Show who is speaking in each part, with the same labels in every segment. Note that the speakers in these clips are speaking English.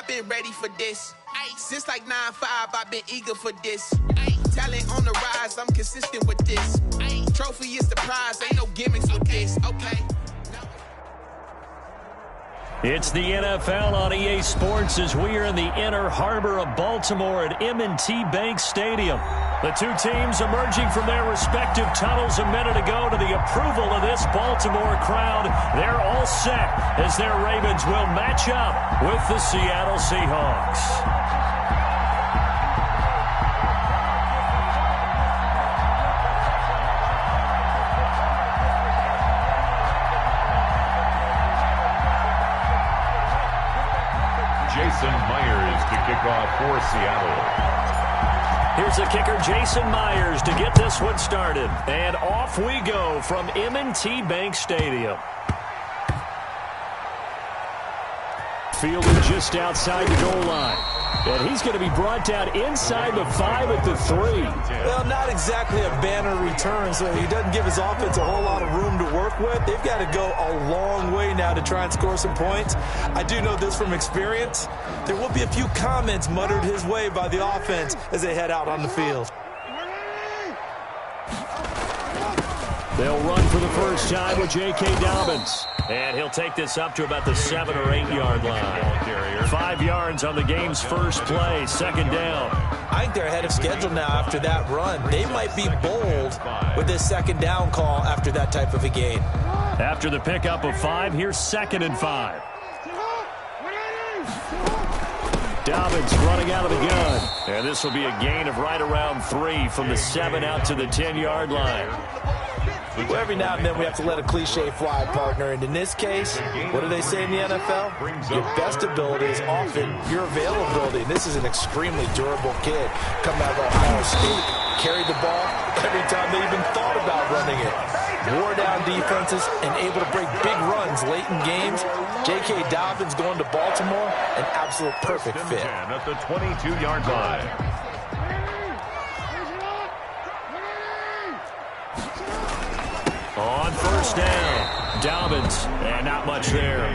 Speaker 1: been ready for this. Since like 9-5, I've been eager for this. Talent on the rise, I'm consistent with this. Trophy is the prize, ain't no gimmicks with this. Okay.
Speaker 2: It's the NFL on EA Sports as we are in the inner harbor of Baltimore at M&T Bank Stadium. The two teams emerging from their respective tunnels a minute ago to the approval of this Baltimore crowd. They're all set as their Ravens will match up with the Seattle Seahawks.
Speaker 3: Jason Myers to kick off for Seattle.
Speaker 2: Here's the kicker, Jason Myers, to get this one started. And off we go from M&T Bank Stadium. Fielded just outside the goal line. And he's going to be brought down inside the 5 at the 3.
Speaker 4: Well, not exactly a banner return, so he doesn't give his offense a whole lot of room to work with. They've got to go a long way now to try and score some points. I do know this from experience. There will be a few comments muttered his way by the offense as they head out on the field.
Speaker 2: They'll run for the first time with J.K. Dobbins. And he'll take this up to about the 7 or 8 yard line. 5 yards on the game's first play, second down.
Speaker 4: I think they're ahead of schedule now after that run. They might be bold with this second down call after that type of a game.
Speaker 2: After the pickup of 5, here's 2nd and 5. Dobbins running out of the gun. And this will be a gain of right around 3 from the 7 out to the 10-yard line.
Speaker 4: Well, every now and then we have to let a cliche fly, partner. And in this case, what do they say in the NFL? Your best ability is often your availability. And this is an extremely durable kid coming out of Ohio State. Carried the ball every time they even thought about running it. Wore down defenses and able to break big runs late in games. J.K. Dobbins going to Baltimore, an absolute perfect fit.
Speaker 3: At the 22-yard line.
Speaker 2: On first down, Dobbins, and not much there.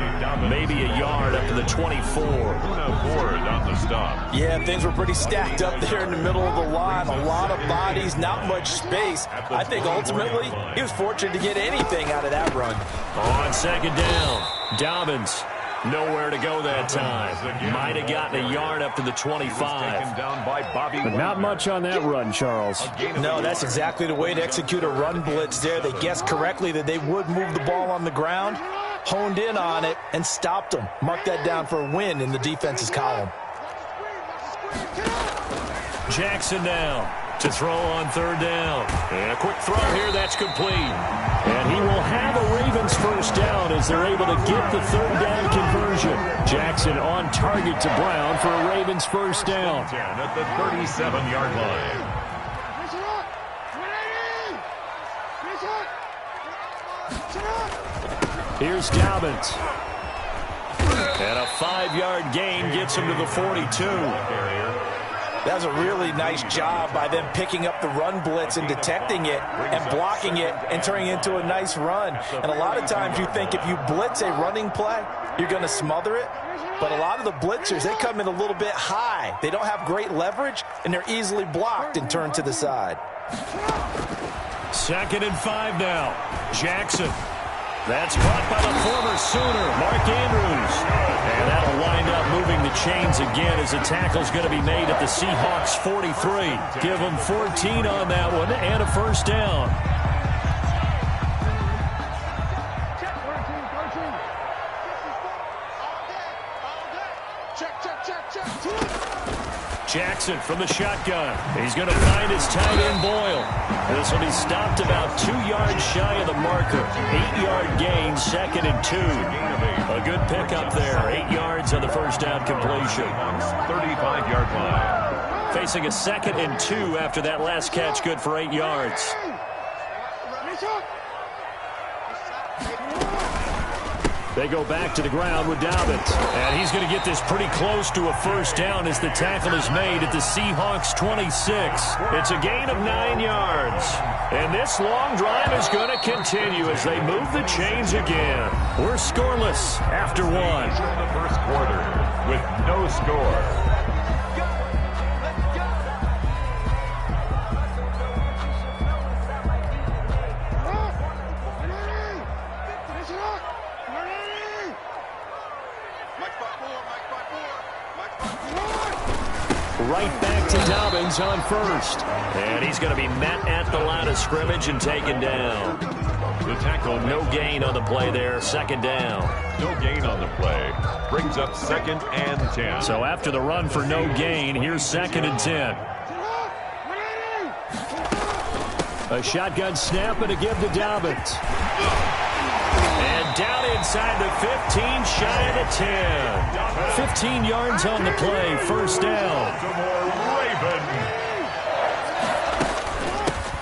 Speaker 2: Maybe a yard up to the 24.
Speaker 3: Ford on the stop.
Speaker 4: Yeah, things were pretty stacked up there in the middle of the line. A lot of bodies, not much space. I think ultimately he was fortunate to get anything out of that run.
Speaker 2: On second down, Dobbins. Nowhere to go that time. Might have gotten a yard up to the 25. But not much on that run, Charles.
Speaker 4: No, that's exactly the way to execute a run blitz there. They guessed correctly that they would move the ball on the ground, honed in on it, and stopped them. Mark that down for a win in the defense's column.
Speaker 2: Jackson now to throw on third down. And a quick throw here, that's complete. And he will have a Ravens first down as they're able to get the third down conversion. Jackson on target to Brown for a Ravens first down.
Speaker 3: At the 37-yard line.
Speaker 2: Here's Dobbins. And a 5-yard gain gets him to the 42.
Speaker 4: That was a really nice job by them picking up the run blitz and detecting it and blocking it and turning it into a nice run. And a lot of times you think if you blitz a running play, you're going to smother it. But a lot of the blitzers, they come in a little bit high. They don't have great leverage, and they're easily blocked and turned to the side.
Speaker 2: 2nd and 5 now. Jackson. That's caught by the former Sooner, Mark Andrews. And that'll wind up moving the chains again as the tackle's going to be made at the Seahawks 43. Give them 14 on that one and a first down. Jackson from the shotgun. He's going to find his tight end Boyle. This will be stopped about 2 yards shy of the marker. 8-yard gain, 2nd and 2. A good pickup there. 8 yards on the first down completion.
Speaker 3: 35-yard line.
Speaker 2: Facing a 2nd and 2 after that last catch, good for 8 yards. They go back to the ground with Dobbins. And he's going to get this pretty close to a first down as the tackle is made at the Seahawks 26. It's a gain of 9 yards. And this long drive is going to continue as they move the chains again. We're scoreless after one.
Speaker 3: The first quarter with no No score.
Speaker 2: Right back to Dobbins on first. And he's going to be met at the line of scrimmage and taken down.
Speaker 3: The tackle.
Speaker 2: No gain on the play there. Second down.
Speaker 3: No gain on the play. Brings up 2nd and 10.
Speaker 2: So after the run for no gain, here's 2nd and 10. A shotgun snap and a give to Dobbins. And down inside the 15, shy of the 10. 15 yards on the play, first down.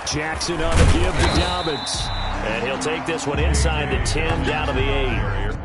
Speaker 2: Jackson on the give to Dobbins. And he'll take this one inside the 10, down to the 8.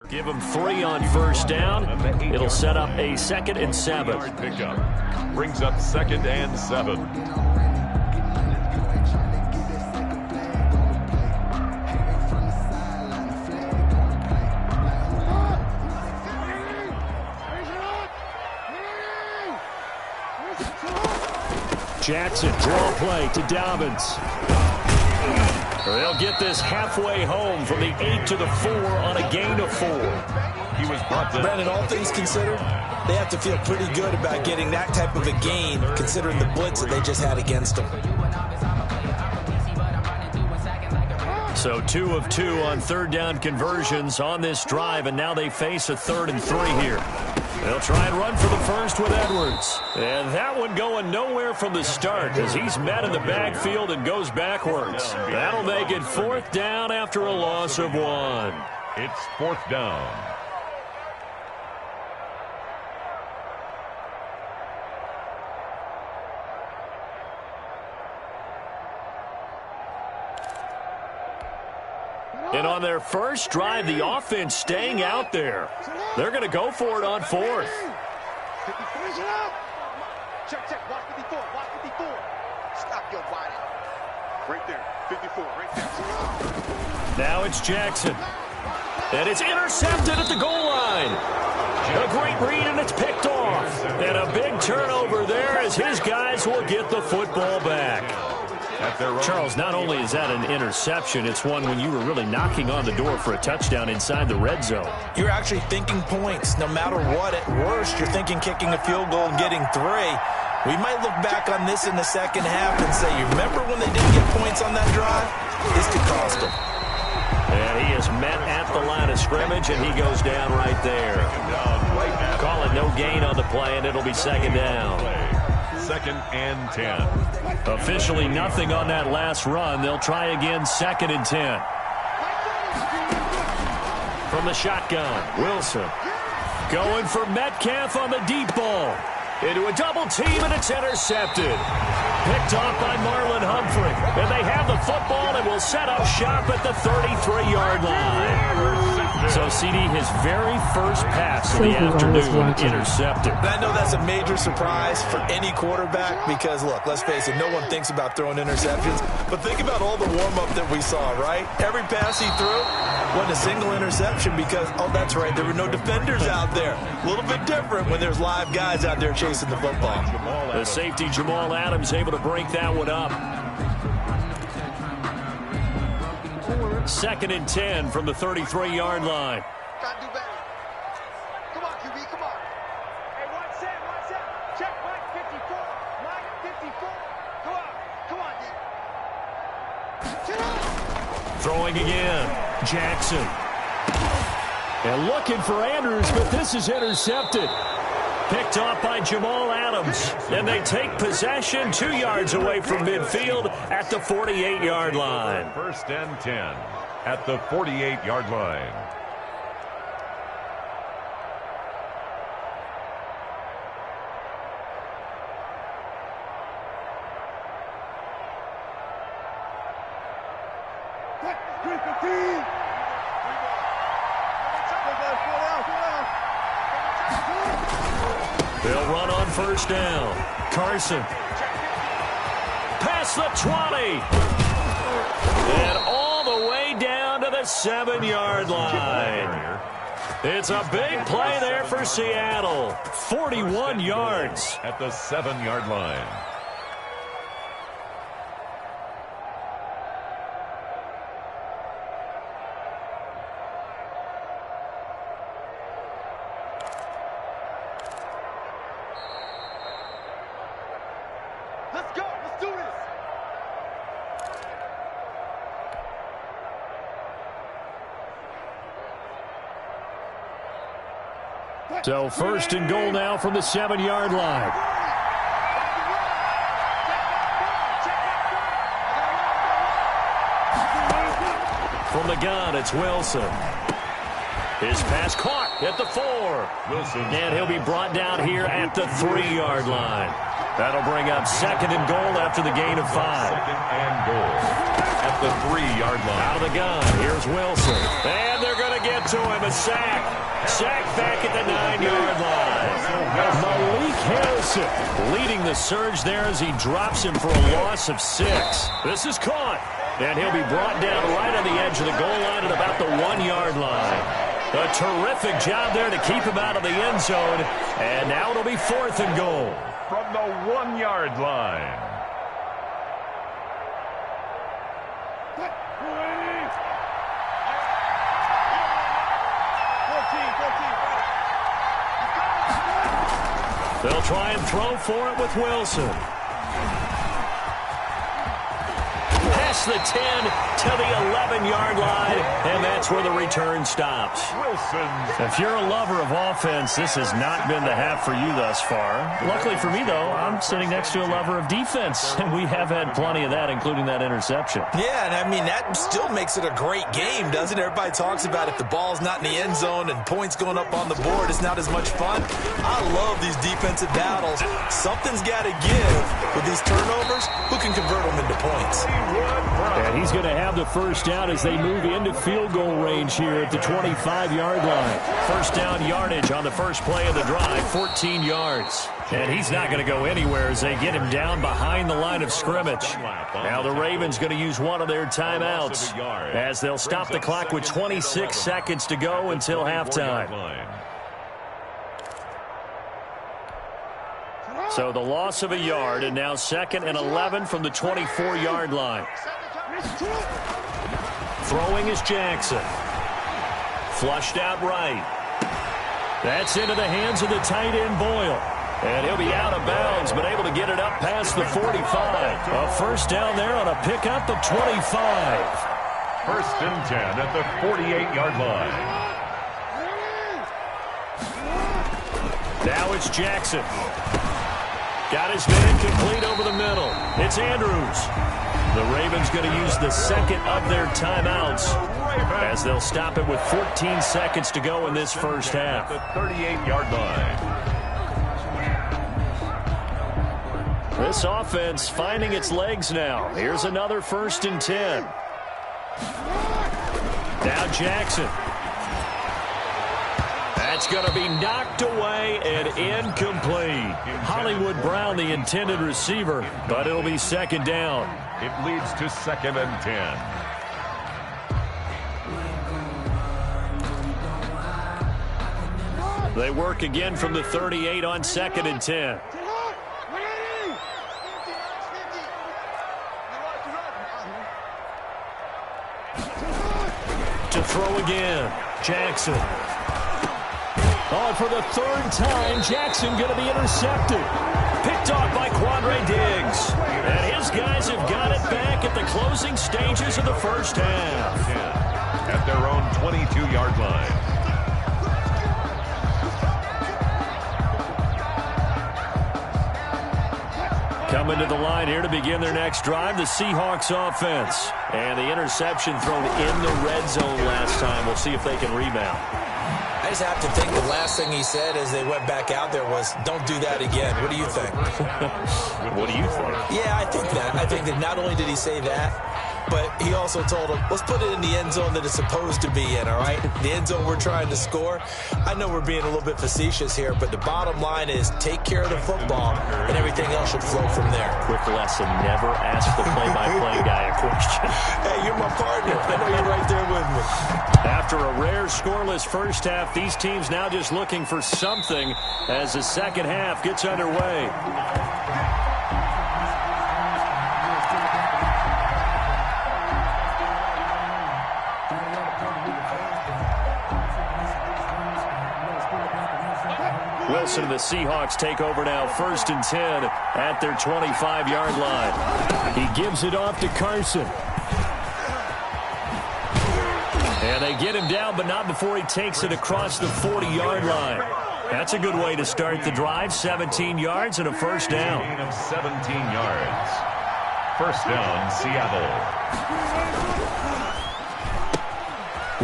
Speaker 2: Give them 3 on first down. It'll set up a 2nd and 7.
Speaker 3: Pickup. Brings up 2nd and 7.
Speaker 2: Jackson, draw play to Dobbins. They'll get this halfway home from the 8 to the 4 on a gain of 4.
Speaker 3: He was brought down.
Speaker 4: Brandon, all things considered, they have to feel pretty good about getting that type of a gain, considering the blitz that they just had against them.
Speaker 2: So 2 of 2 on 3rd down conversions on this drive, and now they face a 3rd and 3 here. They'll try and run for the first with Edwards. And that one going nowhere from the start as he's met in the backfield and goes backwards. That'll make it 4th down after a loss of 1.
Speaker 3: It's 4th down.
Speaker 2: And on their first drive, the offense staying out there. They're going to go for it on 4th.
Speaker 5: Check, watch 54, watch 54. Stop your body. Right there, 54, right there.
Speaker 2: Now it's Jackson. And it's intercepted at the goal line. A great read, and it's picked off. And a big turnover there as his guys will get the football back. Charles, not only is that an interception, it's one when you were really knocking on the door for a touchdown inside the red zone.
Speaker 4: You're actually thinking points. No matter what, at worst, you're thinking kicking a field goal and getting 3. We might look back on this in the second half and say, you remember when they didn't get points on that drive? This could cost them.
Speaker 2: And he is met at the line of scrimmage, and he goes down right there. Call it no gain on the play, and it'll be 2nd down.
Speaker 3: 2nd and 10.
Speaker 2: Officially nothing on that last run. They'll try again 2nd and 10. From the shotgun, Wilson going for Metcalf on the deep ball. Into a double team, and it's intercepted. Picked off by Marlon Humphrey. And they have the football and will set up shop at the 33-yard line. So, CD, his very first pass of the afternoon intercepted.
Speaker 4: And I know that's a major surprise for any quarterback because, look, let's face it, no one thinks about throwing interceptions. But think about all the warm-up that we saw, right? Every pass he threw wasn't a single interception because, oh, that's right, there were no defenders out there. A little bit different when there's live guys out there chasing the football.
Speaker 2: The safety, Jamal Adams, able to break that one up. 2nd and 10 from the 33-yard line.
Speaker 5: Gotta do better. Come on, QB, come on. Hey, one set. Check Mike 54. Mike 54. Come on, D.
Speaker 2: Throwing again. Jackson. And looking for Andrews, but this is intercepted. Picked off by Jamal Adams. And they take possession 2 yards away from midfield at the 48-yard line.
Speaker 3: 1st and 10 at the 48-yard line.
Speaker 2: They'll run on first down. Carson. Past the 20. And all the way down to the 7-yard line. It's a big play there for Seattle. 41 yards.
Speaker 3: At the 7-yard line.
Speaker 5: Let's go. Let's do this.
Speaker 2: So 1st and goal now from the 7-yard line. From the gun, it's Wilson. His pass caught at the 4.
Speaker 3: Wilson.
Speaker 2: And he'll be brought down here at the 3-yard line. That'll bring up 2nd and goal after the gain of 5.
Speaker 3: 2nd and goal at the 3-yard line.
Speaker 2: Out of the gun, here's Wilson. And they're going to get to him. A sack. Sack back at the 9-yard line. Malik Harrison leading the surge there as he drops him for a loss of 6. This is caught. And he'll be brought down right on the edge of the goal line at about the 1-yard line. A terrific job there to keep him out of the end zone. And now it'll be 4th and goal.
Speaker 3: From the 1-yard line.
Speaker 2: They'll try and throw for it with Wilson. Past the 10 to the 11-yard line, and that's where the return stops. If you're a lover of offense, this has not been the half for you thus far. Luckily for me, though, I'm sitting next to a lover of defense, and we have had plenty of that, including that interception.
Speaker 4: Yeah, and I mean, that still makes it a great game, doesn't it? Everybody talks about if the ball's not in the end zone and points going up on the board, it's not as much fun. I love these defensive battles. Something's got to give with these turnovers. Who can convert them into points?
Speaker 2: And he's going to have the first down as they move into field goal range here at the 25-yard line. First down yardage on the first play of the drive, 14 yards. And he's not going to go anywhere as they get him down behind the line of scrimmage. Now the Ravens going to use one of their timeouts as they'll stop the clock with 26 seconds to go until halftime. So the loss of a yard, and now 2nd and 11 from the 24-yard line. Throwing is Jackson. Flushed out right. That's into the hands of the tight end Boyle. And he'll be out of bounds, but able to get it up past the 45. A first down there on a pickup of 25.
Speaker 3: 1st and 10 at the 48-yard line.
Speaker 2: Now it's Jackson. Got his man complete over the middle. It's Andrews. The Ravens going to use the second of their timeouts as they'll stop it with 14 seconds to go in this first half.
Speaker 3: The 38-yard line.
Speaker 2: This offense finding its legs now. Here's another 1st and 10. Now Jackson. That's going to be knocked away and incomplete. Hollywood Brown, the intended receiver, but it'll be 2nd down.
Speaker 3: It leads to 2nd and 10.
Speaker 2: They work again from the 38 on 2nd and 10. To throw again, Jackson. Oh, and for the 3rd time, Jackson going to be intercepted. Picked off by Quandre Diggs. And his guys have got it back at the closing stages of the first half.
Speaker 3: At their own 22-yard line.
Speaker 2: Coming to the line here to begin their next drive, the Seahawks offense. And the interception thrown in the red zone last time. We'll see if they can rebound.
Speaker 4: I just have to think the last thing he said as they went back out there was, don't do that again. What do you think?
Speaker 2: What do you think?
Speaker 4: Yeah, I think that. I think that not only did he say that, but he also told him, let's put it in the end zone that it's supposed to be in, all right? The end zone we're trying to score. I know we're being a little bit facetious here, but the bottom line is take care of the football, and everything else should flow from there.
Speaker 2: Quick lesson, never ask the play-by-play guy a question.
Speaker 4: Hey, you're my partner. I know you're right there with me.
Speaker 2: After a rare scoreless first half, these teams now just looking for something as the second half gets underway. Wilson and the Seahawks take over now, 1st and 10 at their 25-yard line. He gives it off to Carson. And they get him down, but not before he takes it across the 40-yard line. That's a good way to start the drive. 17 yards and a first down.
Speaker 3: Gain of 17 yards. First down, Seattle.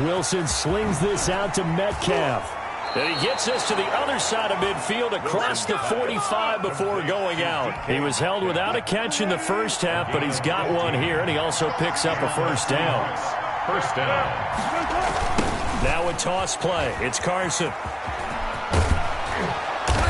Speaker 2: Wilson slings this out to Metcalf. And he gets this to the other side of midfield across the 45 before going out. He was held without a catch in the first half, but he's got one here, and he also picks up a first down.
Speaker 3: First down.
Speaker 2: Now a toss play. It's Carson.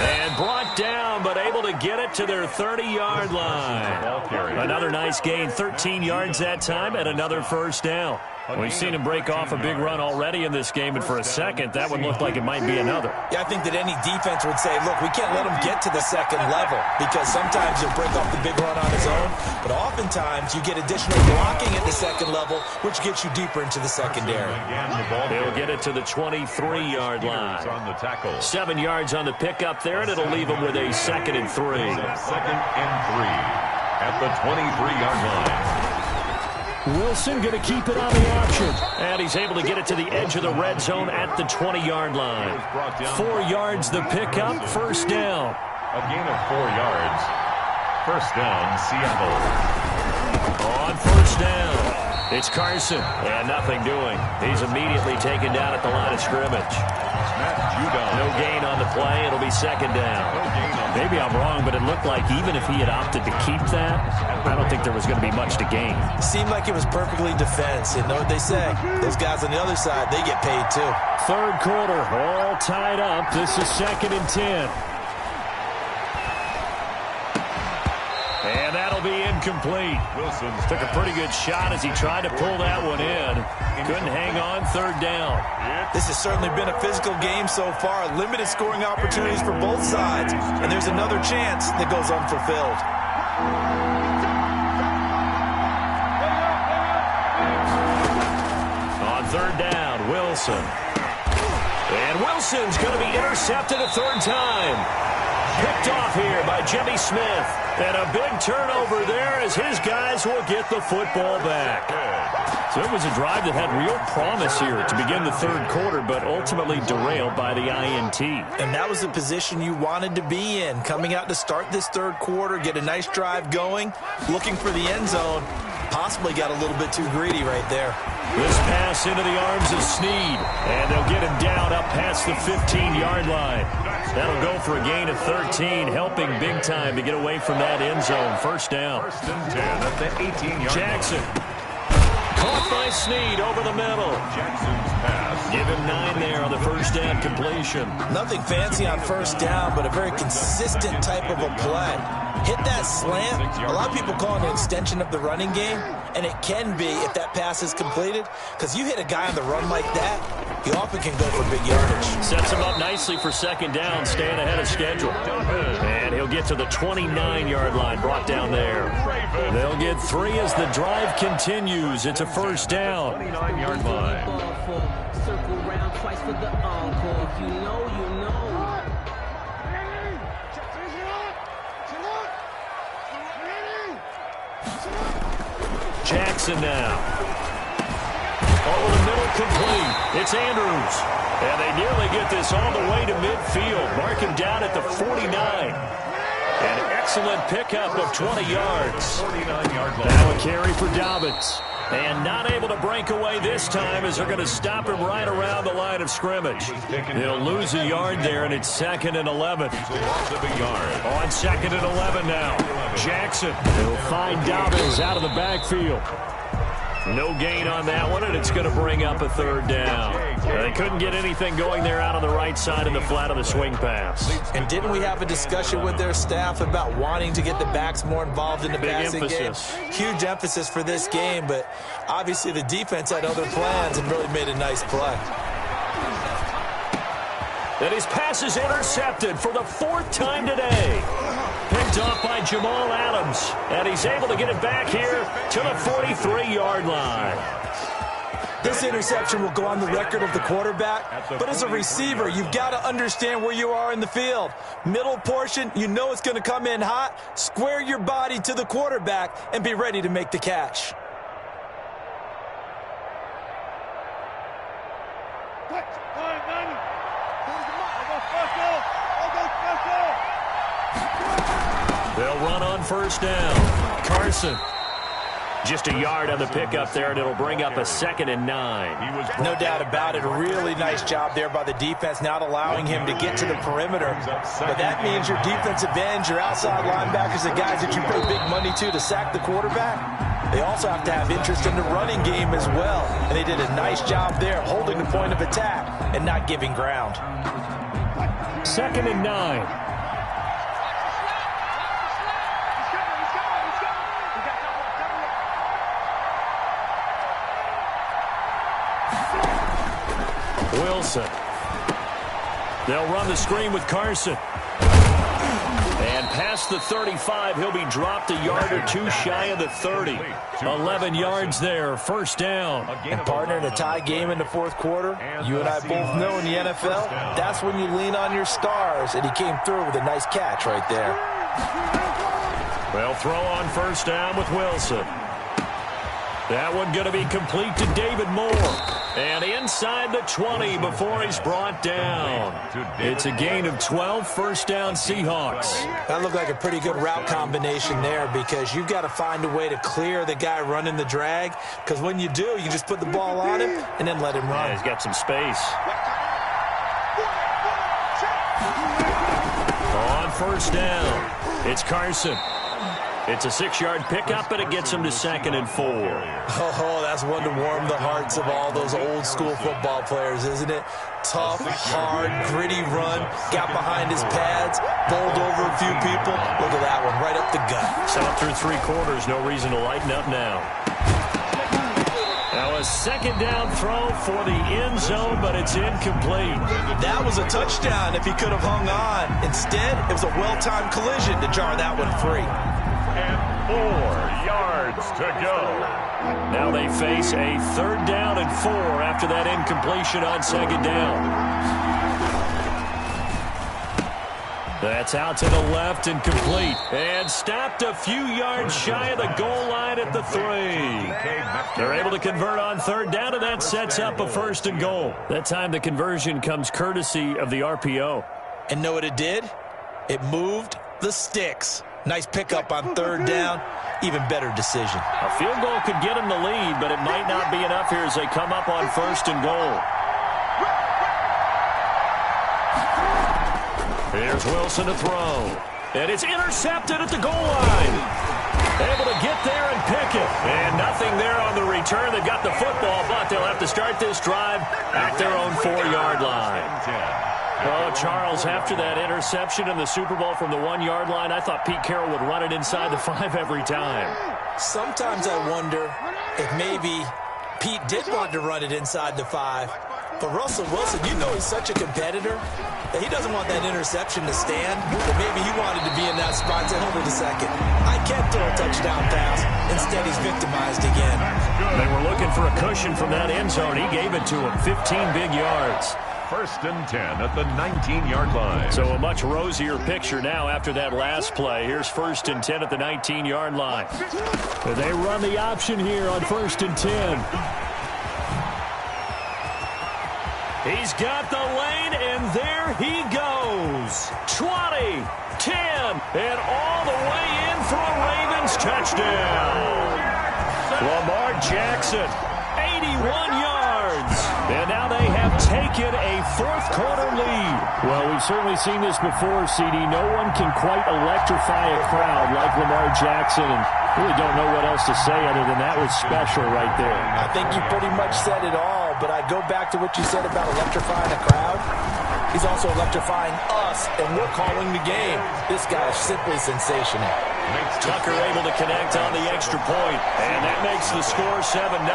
Speaker 2: And brought down, but able to get it to their 30-yard line. Another nice gain, 13 yards that time, and another first down. We've seen him break off a big run already in this game, and for a second, that would look like it might be another.
Speaker 4: Yeah, I think that any defense would say, look, we can't let him get to the second level, because sometimes he'll break off the big run on his own, but oftentimes you get additional blocking at the second level, which gets you deeper into the secondary.
Speaker 2: He'll get it to the 23-yard line. 7 yards on the pickup there, and it'll leave him with a 2nd and 3.
Speaker 3: 2nd and 3 at the 23-yard line.
Speaker 2: Wilson going to keep it on the option. And he's able to get it to the edge of the red zone at the 20-yard line. 4 yards the pickup, first down.
Speaker 3: A gain of 4 yards. First down, Seattle.
Speaker 2: On first down, it's Carson. And nothing doing. He's immediately taken down at the line of scrimmage. No gain on the play. It'll be 2nd down. Maybe I'm wrong, but it looked like even if he had opted to keep that, I don't think there was going to be much to gain.
Speaker 4: Seemed like it was perfectly defense. You know what they say? Those guys on the other side, they get paid too.
Speaker 2: Third quarter, all tied up. This is 2nd and 10. And that'll be incomplete. Wilson took a pretty good shot as he tried to pull that one in. Couldn't hang on, 3rd down.
Speaker 4: This has certainly been a physical game so far. Limited scoring opportunities for both sides. And there's another chance that goes unfulfilled.
Speaker 2: On 3rd down, Wilson. And Wilson's going to be intercepted a 3rd time. Picked off here by Jimmy Smith. And a big turnover there as his guys will get the football back. So it was a drive that had real promise here to begin the 3rd quarter, but ultimately derailed by the INT.
Speaker 4: And that was the position you wanted to be in. Coming out to start this 3rd quarter, get a nice drive going, looking for the end zone. Possibly got a little bit too greedy right there.
Speaker 2: This pass into the arms of Snead, and they'll get him down up past the 15-yard line. That'll go for a gain of 13, helping big time to get away from that end zone. First down.
Speaker 3: 1st and 10 at the 18-yard
Speaker 2: Jackson. Caught by Snead over the middle.
Speaker 3: Jackson's pass.
Speaker 2: Give him 9 there on the first down completion.
Speaker 4: Nothing fancy on first down, but a very consistent type of a play. Hit that slant. A lot of people call it an extension of the running game, and it can be if that pass is completed, because you hit a guy on the run like that, he often can go for big yardage.
Speaker 2: Sets him up nicely for 2nd down, staying ahead of schedule. And he'll get to the 29-yard line, brought down there. They'll get 3 as the drive continues. It's a first down.
Speaker 3: 29-yard line.
Speaker 6: Circle round twice for the encore. If you know, you know.
Speaker 2: Jackson now. Over the middle, complete. It's Andrews. And they nearly get this all the way to midfield. Mark him down at the 49. An excellent pickup of 20 yards.
Speaker 3: 49-yard line.
Speaker 2: Now a carry for Dobbins. And not able to break away this time as they're going to stop him right around the line of scrimmage. He'll lose a yard there, and it's 2nd and 11.
Speaker 3: Loss of a yard.
Speaker 2: On 2nd and 11 now. Jackson will find Dobbins out of the backfield. No gain on that one, and it's going to bring up a 3rd down. They couldn't get anything going there out on the right side in the flat of the swing pass.
Speaker 4: And didn't we have a discussion with their staff about wanting to get the backs more involved in the passing game? Huge emphasis for this game, but obviously the defense had other plans and really made a nice play.
Speaker 2: And his pass is intercepted for the 4th time today. Picked off by Jamal Adams. And he's able to get it back here to the 43-yard line.
Speaker 4: This interception will go on the record of the quarterback, but as a receiver, you've got to understand where you are in the field. Middle portion, you know it's going to come in hot. Square your body to the quarterback and be ready to make the catch.
Speaker 2: They'll run on first down. Carson. Just a yard on the pickup there, and it'll bring up a 2nd and 9.
Speaker 4: No doubt about it. A really nice job there by the defense, not allowing him to get to the perimeter. But that means your defensive ends, your outside linebackers, the guys that you pay big money to sack the quarterback, They also have to have interest in the running game as well. And they did a nice job there holding the point of attack and not giving ground.
Speaker 2: 2nd and 9. Wilson. They'll run the screen with Carson. And past the 35, he'll be dropped a yard or two shy of the 30. 11 yards there, 1st down.
Speaker 4: And partner, in a tie game in the 4th quarter, you and I both know in the NFL, that's when you lean on your stars, and he came through with a nice catch right there.
Speaker 2: Well, throw on 1st down with Wilson. That one going to be complete to David Moore. And inside the 20 before he's brought down. It's a gain of 12, 1st down Seahawks.
Speaker 4: That looked like a pretty good route combination there because you've got to find a way to clear the guy running the drag. Because when you do, you just put the ball on him and then let him run.
Speaker 2: Yeah, he's got some space. On 1st down, it's Carson. It's a 6-yard pickup, and it gets him to 2nd and 4.
Speaker 4: Oh, that's one to warm the hearts of all those old-school football players, isn't it? Tough, hard, gritty run, got behind his pads, bowled over a few people. Look at that one, right up the gut.
Speaker 2: Set up through 3 quarters, no reason to lighten up now. Now a 2nd down throw for the end zone, but it's incomplete.
Speaker 4: That was a touchdown if he could have hung on. Instead, it was a well-timed collision to jar that one free.
Speaker 3: And 4 yards to go.
Speaker 2: Now they face a 3rd down and 4 after that incompletion on 2nd down. That's out to the left and complete. And stopped a few yards shy of the goal line at the 3. They're able to convert on 3rd down, and that sets up a 1st and goal. That time the conversion comes courtesy of the RPO.
Speaker 4: And know what it did? It moved the sticks. Nice pickup on 3rd down. Even better decision.
Speaker 2: A field goal could get them the lead, but it might not be enough here as they come up on 1st and goal. Here's Wilson to throw. And it's intercepted at the goal line. Able to get there and pick it. And nothing there on the return. They've got the football, but they'll have to start this drive at their own 4-yard line. Oh, Charles, after that interception in the Super Bowl from the 1-yard line, I thought Pete Carroll would run it inside the 5 every time.
Speaker 4: Sometimes I wonder if maybe Pete did want to run it inside the 5. But Russell Wilson, you know he's such a competitor that he doesn't want that interception to stand, but maybe he wanted to be in that spot to hold it a second. I can't throw a touchdown pass. Instead, he's victimized again.
Speaker 2: They were looking for a cushion from that end zone. He gave it to him. 15 big yards.
Speaker 3: 1st and 10 at the 19-yard line.
Speaker 2: So a much rosier picture now after that last play. Here's 1st and 10 at the 19-yard line. They run the option here on 1st and 10. He's got the lane, and there he goes. 20, 10, and all the way in for a Ravens touchdown. Lamar Jackson, 81 yards. And now they have taken a 4th quarter lead. Well, we've certainly seen this before, CD. No one can quite electrify a crowd like Lamar Jackson, and really don't know what else to say other than that was special right there.
Speaker 4: I think you pretty much said it all, but I go back to what you said about electrifying a crowd. He's also electrifying us, and we're calling the game. This guy is simply sensational.
Speaker 2: Tucker able to connect on the extra point, and that makes the score 7-0.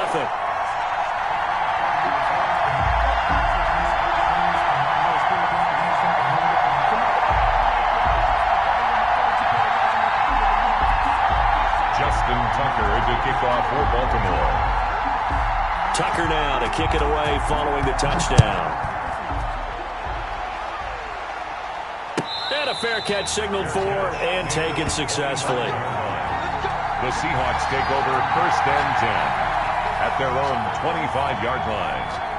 Speaker 3: Tucker to kick off for Baltimore.
Speaker 2: Tucker now to kick it away following the touchdown. And a fair catch signaled for and taken successfully.
Speaker 3: The Seahawks take over 1st and 10 at their own 25-yard line.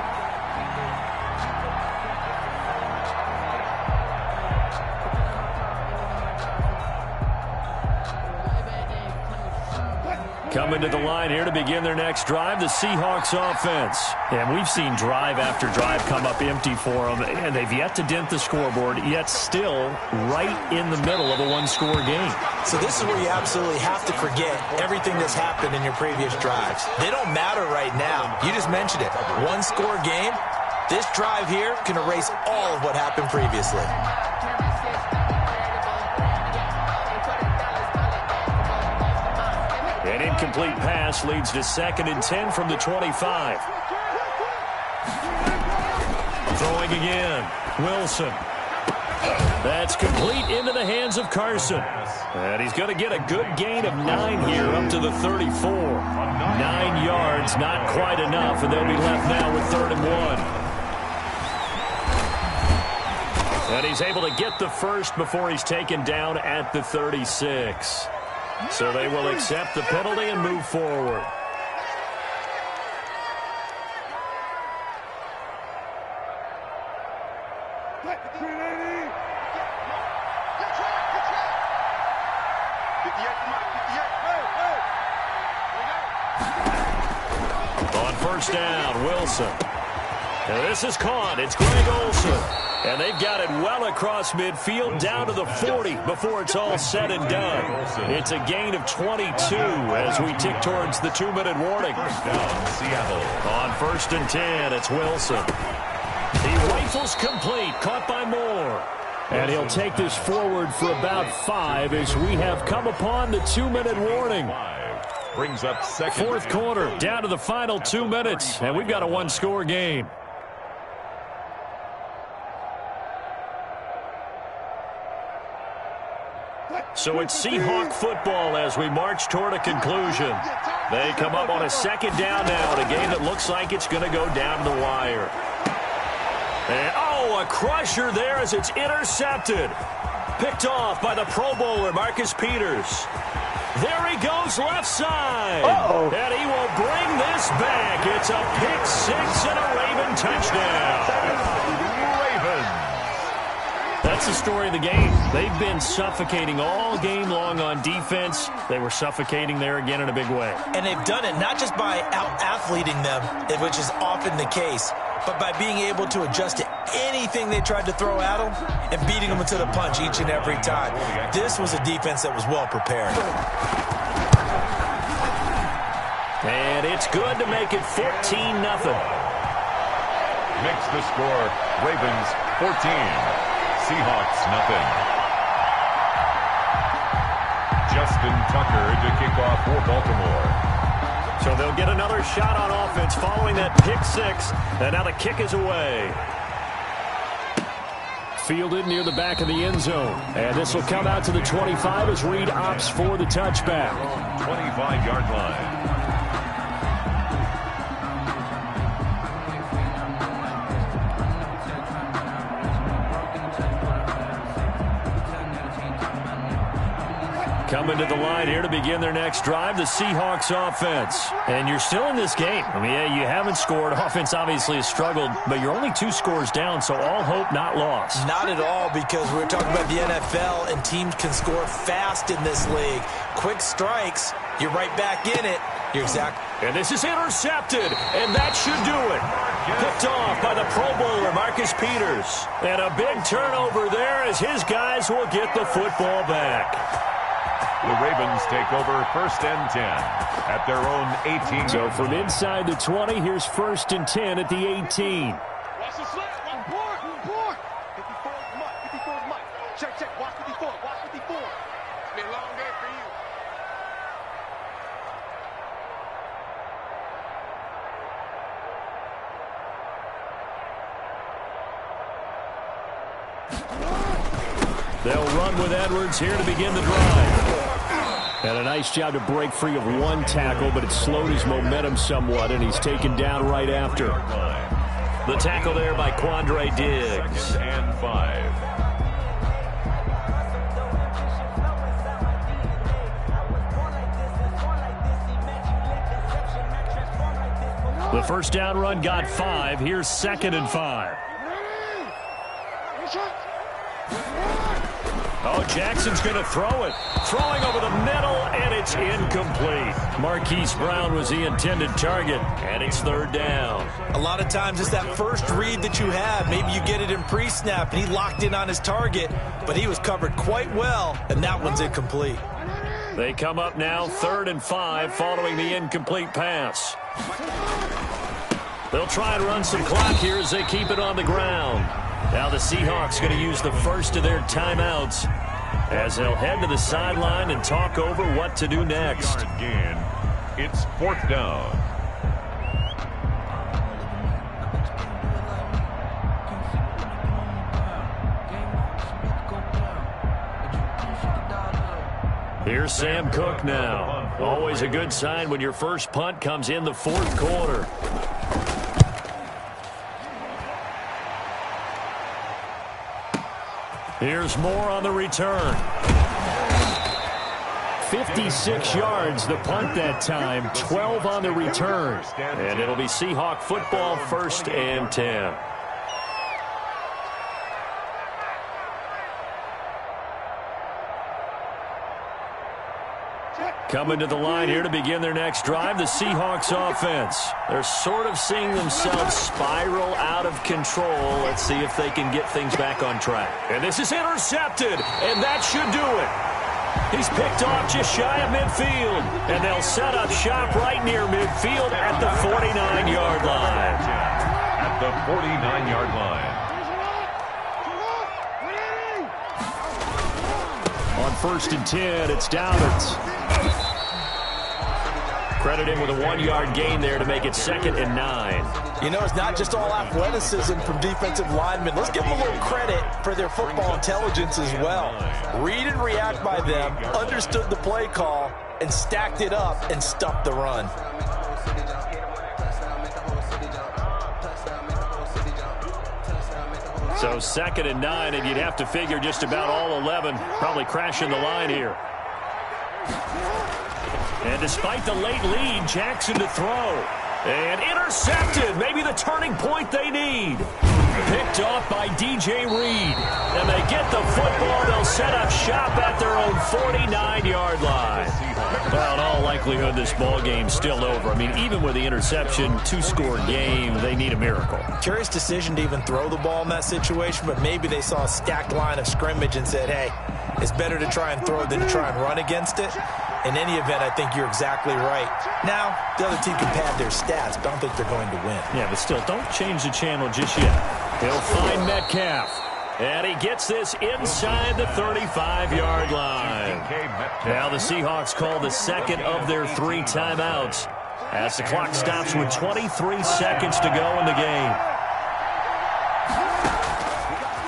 Speaker 2: Coming to the line here to begin their next drive, the Seahawks offense. And we've seen drive after drive come up empty for them, and they've yet to dent the scoreboard, yet still right in the middle of a one-score game.
Speaker 4: So this is where you absolutely have to forget everything that's happened in your previous drives. They don't matter right now. You just mentioned it. One-score game. This drive here can erase all of what happened previously.
Speaker 2: An incomplete pass leads to 2nd and 10 from the 25. Throwing again. Wilson. That's complete into the hands of Carson. And he's going to get a good gain of 9 here up to the 34. 9 yards, not quite enough, and they'll be left now with 3rd and 1. And he's able to get the first before he's taken down at the 36. So they will accept the penalty and move forward. On first down, Wilson. And this is caught. It's Greg Olsen. And they've got it well across midfield down to the 40 before it's all said and done. It's a gain of 22 as we tick towards the 2-minute warning.
Speaker 3: Seattle.
Speaker 2: On 1st and 10, it's Wilson. He rifles complete, caught by Moore. And he'll take this forward for about 5 as we have come upon the 2-minute warning.
Speaker 3: Brings up 2nd.
Speaker 2: 4th quarter, down to the final 2 minutes, and we've got a one-score game. So it's Seahawk football as we march toward a conclusion. They come up on a 2nd down now in a game that looks like it's going to go down to the wire. And, a crusher there as it's intercepted. Picked off by the Pro Bowler, Marcus Peters. There he goes left side. And he will bring this back. It's a pick 6 and a Raven touchdown.
Speaker 3: Ravens.
Speaker 2: That's the story of the game. They've been suffocating all game long on defense. They were suffocating there again in a big way.
Speaker 4: And they've done it not just by out-athleting them, which is often the case, but by being able to adjust to anything they tried to throw at them and beating them into the punch each and every time. This was a defense that was well prepared.
Speaker 2: And it's good to make it 14-0.
Speaker 3: Makes the score. Ravens 14. Seahawks nothing. Justin Tucker to kick off for Baltimore.
Speaker 2: So they'll get another shot on offense following that pick 6. And now the kick is away. Fielded near the back of the end zone. And this will come out to the 25 as Reed opts for the touchback.
Speaker 3: 25-yard line.
Speaker 2: Coming to the line here to begin their next drive, the Seahawks offense. And you're still in this game. I mean, yeah, you haven't scored. Offense obviously has struggled, but you're only 2 scores down, so all hope not lost.
Speaker 4: Not at all, because we're talking about the NFL, and teams can score fast in this league. Quick strikes, you're right back in it. You're exact.
Speaker 2: And this is intercepted, and that should do it. Picked off by the Pro Bowler, Marcus Peters. And a big turnover there as his guys will get the football back.
Speaker 3: The Ravens take over 1st and 10 at their own 18.
Speaker 2: So from inside the 20, here's 1st and 10 at the 18.
Speaker 5: Watch the slip. Watch board. 54 is Mike. 54 is Mike. Check. Watch 54. Watch 54. It's been a long day for you.
Speaker 2: They'll run with Edwards here to begin the drive. And a nice job to break free of one tackle, but it slowed his momentum somewhat, and he's taken down right after. The tackle there by Quandre Diggs.
Speaker 3: 2nd and 5.
Speaker 2: The first down run got 5. Here's 2nd and 5. Oh, Jackson's going to throw it. Throwing over the middle, and it's incomplete. Marquise Brown was the intended target, and it's third down.
Speaker 4: A lot of times it's that first read that you have. Maybe you get it in pre-snap, and he locked in on his target, but he was covered quite well, and that one's incomplete.
Speaker 2: They come up now 3rd and 5 following the incomplete pass. They'll try and run some clock here as they keep it on the ground. Now the Seahawks going to use the first of their timeouts as they'll head to the sideline and talk over what to do next.
Speaker 3: Again, it's 4th down.
Speaker 2: Here's Sam Cook now. Always a good sign when your first punt comes in the 4th quarter. Here's Moore on the return. 56 yards the punt that time, 12 on the return. And it'll be Seahawk football, 1st and 10. Coming to the line here to begin their next drive, the Seahawks offense. They're sort of seeing themselves spiral out of control. Let's see if they can get things back on track. And this is intercepted, and that should do it. He's picked off just shy of midfield, and they'll set up shop right near midfield at the 49-yard line.
Speaker 3: At the 49-yard line.
Speaker 2: On 1st and 10, it's Dowdens. Credit him with a 1-yard gain there to make it 2nd and 9.
Speaker 4: You know, it's not just all athleticism from defensive linemen. Let's give them a little credit for their football intelligence as well. Read and react by them, understood the play call, and stacked it up and stuffed the run.
Speaker 2: So 2nd and 9, and you'd have to figure just about all 11 probably crashing the line here. And despite the late lead, Jackson to throw. And intercepted. Maybe the turning point they need. Picked off by DJ Reed. And they get the football. They'll set up shop at their own 49-yard line. Well, in all likelihood, this ball game's still over. I mean, even with the interception, 2-score game, they need a miracle.
Speaker 4: Curious decision to even throw the ball in that situation, but maybe they saw a stacked line of scrimmage and said, hey, it's better to try and throw than to try and run against it. In any event, I think you're exactly right. Now, the other team can pad their stats, but I don't think they're going to win.
Speaker 2: Yeah, but still, don't change the channel just yet. He'll find Metcalf. And he gets this inside the 35-yard line. Now the Seahawks call the 2nd of their 3 timeouts as the clock stops with 23 seconds to go in the game.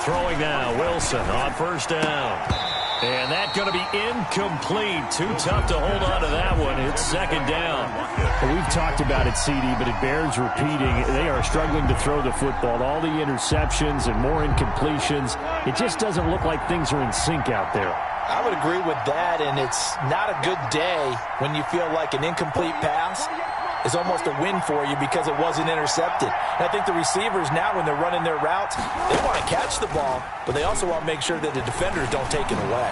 Speaker 2: Throwing now, Wilson on 1st down. And that's going to be incomplete. Too tough to hold on to that one. It's 2nd down.
Speaker 7: Well, we've talked about it, CD, but it bears repeating. They are struggling to throw the football. All the interceptions and more incompletions. It just doesn't look like things are in sync out there.
Speaker 4: I would agree with that, and it's not a good day when you feel like an incomplete pass is almost a win for you because it wasn't intercepted. And I think the receivers now, when they're running their routes, they want to catch the ball, but they also want to make sure that the defenders don't take it away.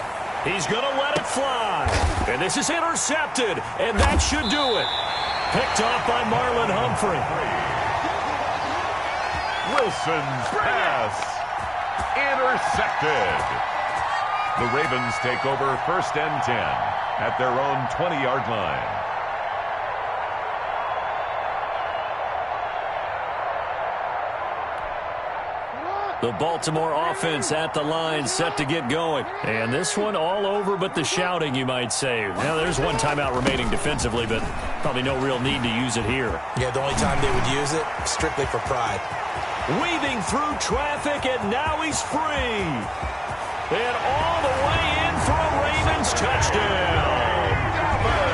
Speaker 2: He's going to let it fly. And this is intercepted, and that should do it. Picked off by Marlon Humphrey.
Speaker 3: Wilson's pass. Intercepted. The Ravens take over 1st and 10 at their own 20-yard line.
Speaker 2: The Baltimore offense at the line, set to get going. And this one all over but the shouting, you might say. Now, there's one timeout remaining defensively, but probably no real need to use it here.
Speaker 4: Yeah, the only time they would use it, strictly for pride.
Speaker 2: Weaving through traffic, and now he's free. And all the way in for a Ravens touchdown.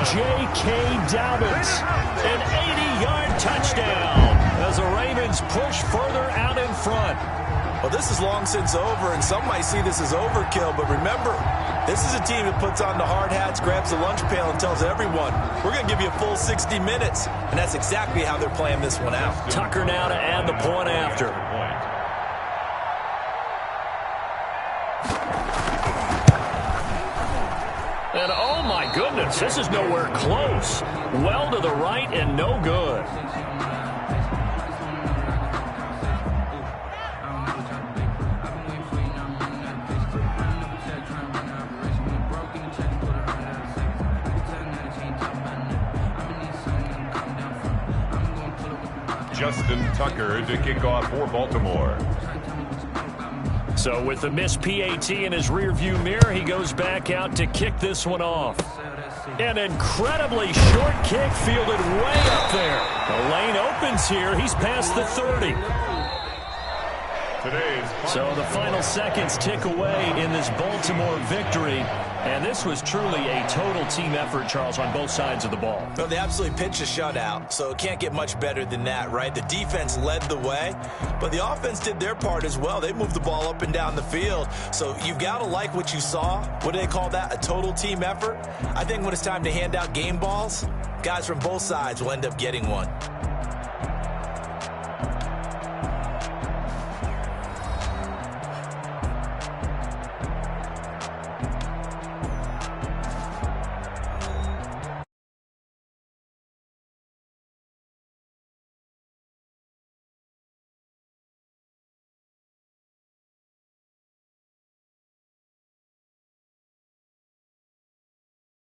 Speaker 2: J.K. Dobbins, an 80-yard touchdown as the Ravens push further out in front.
Speaker 4: Well, this is long since over, and some might see this as overkill, but remember, this is a team that puts on the hard hats, grabs the lunch pail, and tells everyone, we're going to give you a full 60 minutes, and that's exactly how they're playing this one out.
Speaker 2: Tucker now to add the point after. And oh my goodness, this is nowhere close. Well to the right and no good.
Speaker 3: Justin Tucker to kick off for Baltimore.
Speaker 2: So with the missed PAT in his rearview mirror, he goes back out to kick this one off. An incredibly short kick fielded way up there. The lane opens here. He's past the 30. So the final seconds tick away in this Baltimore victory. And this was truly a total team effort, Charles, on both sides of the ball.
Speaker 4: Well, they absolutely pitched a shutout, so it can't get much better than that, right? The defense led the way, but the offense did their part as well. They moved the ball up and down the field, so you've got to like what you saw. What do they call that? A total team effort? I think when it's time to hand out game balls, guys from both sides will end up getting one.